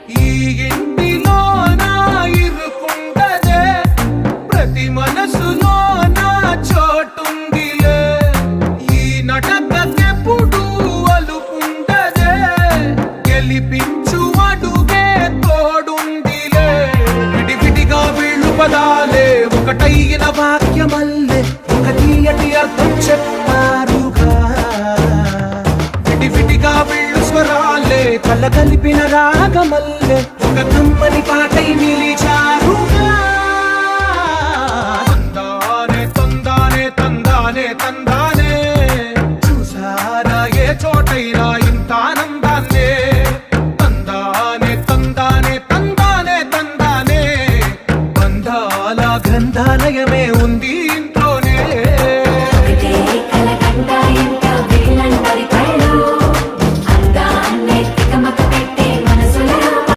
ఈ ఇంటిలో నా ఇరుకుండదే, ప్రతి మనసులో నా చోటుందిలే. ఈ నటకెప్పుడు అలుపుండదే, గెలిపించు అడుగే తోడుందిలే. విడివిడిగా వీళ్ళు పదాలే ఒకటైన వాక్యమల్లే, ఒక తీయటి అర్థం చెప్పారుగా. విడివిడిగా వీళ్ళు స్వరాలే కల కలిపిన రాగమల్లే.